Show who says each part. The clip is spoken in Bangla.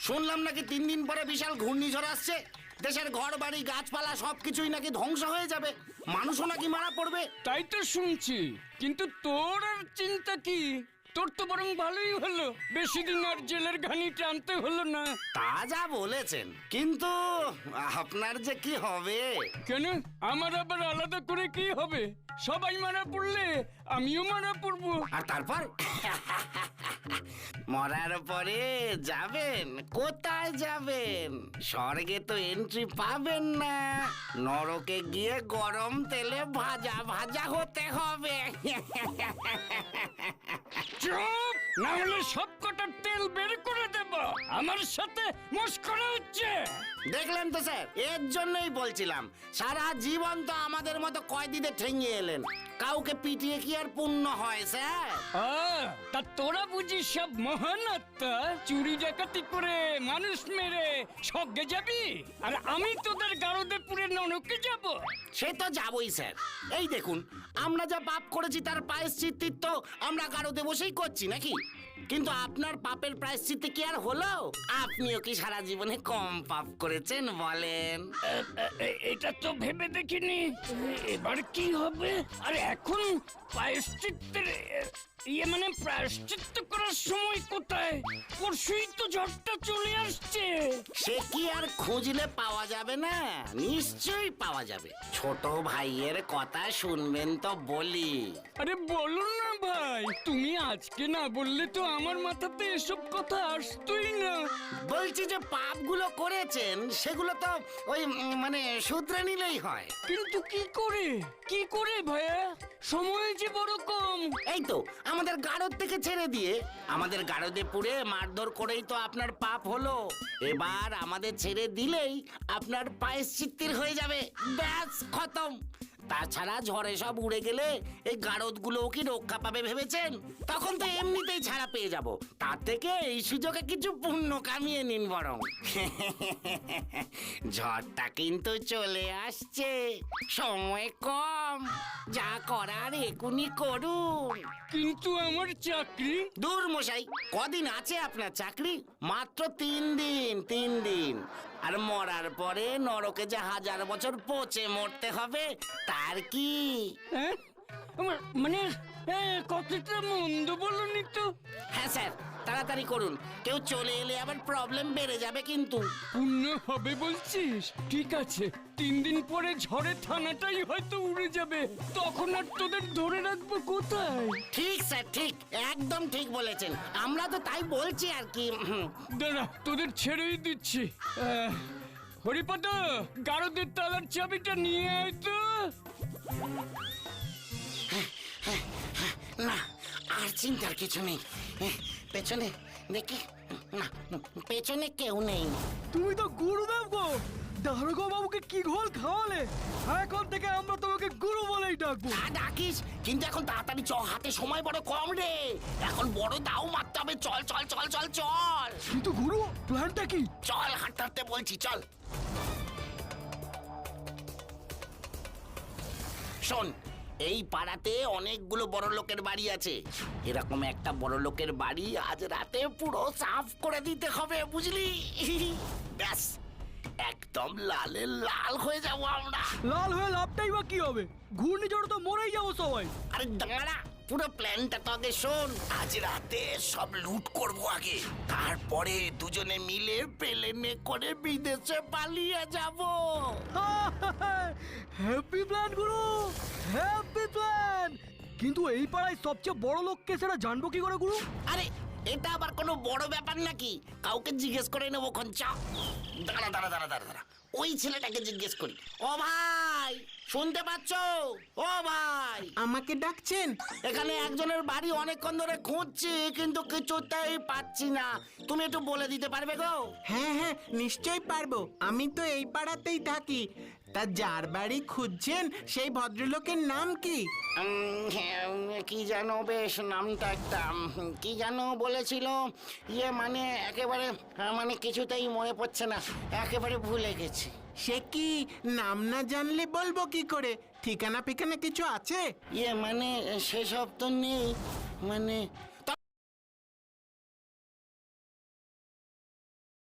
Speaker 1: শুনলাম নাকি 3 দিন পরে বিশাল ঘূর্ণিঝড় আসছে। দেশের ঘর বাড়ি গাছপালা সবকিছুই নাকি ধ্বংস হয়ে যাবে, মানুষও নাকি মারা পড়বে।
Speaker 2: তাই তো শুনছি, কিন্তু তোর আর চিন্তা কি? তোর তো বরং ভালোই হলো, বেশি দিন আর জেলের ঘানি টানতে হলো না।
Speaker 1: তা যা বলেছেন, কিন্তু আপনার যে কি হবে?
Speaker 2: কেন, আমার আবার আলাদা করে কি হবে? সবাই মারা পড়লে আমিও মারা পড়বো।
Speaker 1: আর তারপর মরার পরে যাবেন কোথায়? যাবেন স্বর্গে তো এন্ট্রি পাবেন না, নরকে গিয়ে গরম তেলে ভাজা ভাজা হতে হবে।
Speaker 2: চুপ, না হলে সব কটার তেল বের করে দেব। আমার সাথে মস্করা হচ্ছে।
Speaker 1: দেখলেন তো স্যার, এর জন্যই বলছিলাম সারা জীবন তো আমাদের মতো কয়েদিদের ঠেঙিয়ে এলেন, কাউকে পিটিয়ে কি আর পুণ্য হয় স্যার?
Speaker 2: তা তোরা বুঝিস সব মহান আত্মা, চুরি ডাকাতি করে মানুষ মেরে স্বর্গে যাবি, আর আমি তোদের গারদে পুরে নরকে যাব?
Speaker 1: সে তো যাবই স্যার। এই দেখুন, আমরা যা পাপ করেছি তার প্রায়শ্চিত্ত তো আমরা গারদে বসেই করছি নাকি? কিন্তু আপনার পাপের প্রায়শ্চিত্তে কি আর হলো? আপনিও কি সারা জীবনে কম পাপ করেছেন বলেন?
Speaker 2: এটা তো ভেবে দেখিনি। এবার কি হবে? আরে এখন প্রায়শ্চিত্তের মানে প্রায়শ্চিত্ত করার সময় কোথায়? পরশুই তো ঝড়টা চলে আসছে।
Speaker 1: সে কি আর খুঁজলে পাওয়া যাবে না? নিশ্চয়ই পাওয়া যাবে। ছোট ভাইয়ের কথা শুনবেন তো বলি।
Speaker 2: আরে বলো না ভাই, তুমি আজকে না বললে তো আমার মাথাতে এসব কথা আসতোই না।
Speaker 1: বলছি যে পাপগুলো করেছেন সেগুলো তো ওই মানে শুধরে নিলেই হয়।
Speaker 2: কিন্তু কি করে ভাইয়া? সময় যে বড় কম।
Speaker 1: এই তো আমাদের গারদ থেকে ছেড়ে দিয়ে আমাদের গারদে পুরে মারধর করেই তো আপনার পাপ হলো। এবার আমাদের ছেড়ে দিলেই আপনার প্রায়শ্চিত্তের হয়ে যাবে, ব্যাস খতম। তাছাড়া ঝড়ে সব উড়ে গেলে এই গারদগুলোও কি রক্ষা পাবে ভেবেছেন? তখন তো এমনিতেই ছাড়া পেয়ে যাব। তার থেকে এই সুযোগে কিছু পুণ্য কামিয়ে নিন বরং। ঝড়টা কিন্তু চলে আসছে, সময় কম, যা করার এখুনি করুন।
Speaker 2: কিন্তু আমার চাকরি?
Speaker 1: দূর মশাই, কদিন আছে আপনার চাকরি? মাত্র 3 দিন। আর মরার পরে নরকে যে 1000 বছর পচে মরতে হবে তার কি?
Speaker 2: হ্যাঁ? মানে কথাটা মন্দ বলনি তো।
Speaker 1: হ্যাঁ স্যার, তাড়াতাড়ি করুন, কেউ চলে এলে আবার প্রবলেম বেড়ে যাবে কিন্তু।
Speaker 2: পুণ্য হবে বলছিস? ঠিক আছে, 3 দিন পরে ঝড়ে থানাটাই হয়তো উড়ে যাবে, তখন আর তোদের ধরে রাখবো কোথায়?
Speaker 1: ঠিক স্যার, ঠিক, একদম ঠিক বলেছেন। আমরা তো তাই বলছি আর কি।
Speaker 2: দাঁড়া, তোদের ছেড়েই দিচ্ছি। হরিপদ, গারদের তালার চাবিটা নিয়ে আয় তো।
Speaker 1: না, আর চিন্তার কিছু নেই। পেছনে দেখি, না, পেছনে কেউ নেই।
Speaker 3: তুমি তো গুরুদেব গো, দারোগা বাবুকে কি ঘোল খাওয়ালে? এখন থেকে আমরা তোমাকে গুরু বলেই ডাকবো।
Speaker 1: ডাকিস, কিন্তু এখন তাড়াতাড়ি চ, হাতে সময় বড় কম রে। এখন বড় দাও মারতে হবে। চল চল চল চল চল।
Speaker 3: কিন্তু গুরু, প্ল্যানটা কি?
Speaker 1: চল, হাঁটতে হাঁটতে বলছি, চল। শোন, এই পাড়াতে অনেকগুলো বড় লোকের বাড়ি আছে। এরকম একটা বড় লোকের বাড়ি আজ রাতে পুরো সাফ করে দিতে হবে, বুঝলি? ব্যাস, একদম লালে লাল হয়ে যাবো আমরা।
Speaker 3: লাল হয়ে লাভটাই বা কি হবে? ঘূর্ণিঝড় তো মরেই যাবো সবাই।
Speaker 1: আরে দাঁড়া, পুরো প্ল্যানটা তো আগে শোন। আজ রাতে সব লুট করবো আগে, তারপরে দুজনে মিলে প্লেনে করে বিদেশে পালিয়ে যাবো।
Speaker 3: হ্যাপি প্ল্যান গুরু, হ্যাপি প্ল্যান। কিন্তু এই পাড়ায় সবচেয়ে বড় লোককে সেটা জানবো কি করে গুরু?
Speaker 1: আরে এটা আবার কোনো বড় ব্যাপার নাকি? কাউকে জিজ্ঞেস করে নেবো খন। দাঁড়া দাঁড়া দাঁড়া দাঁড়া দাঁড়া, ওই ছেলেটাকে জিজ্ঞেস করি। ও ভাই, শুনতে পাচ্ছ? ও ভাই,
Speaker 4: আমাকে ডাকছেন?
Speaker 1: এখানে একজনের বাড়ি অনেকক্ষণ ধরে খুঁজছি, কিন্তু কিছুতেই পাচ্ছি না। তুমি একটু বলে দিতে পারবে গো?
Speaker 4: হ্যাঁ হ্যাঁ, নিশ্চয়ই পারবো। আমি তো এই পাড়াতেই থাকি। তা যার বাড়ি খুঁজছেন সেই ভদ্রলোকের নাম কি?
Speaker 1: কি জানো, বেশ নামটা একটা কি জানো বলেছিল। মানে একেবারে মানে কিছুতেই মনে পড়ছে না, একেবারে ভুলে গেছি।
Speaker 4: সে কি, নাম না জানলে বলবো কি করে? ঠিকানা ফিকানা কিছু আছে?
Speaker 1: মানে সেসব তো নেই। মানে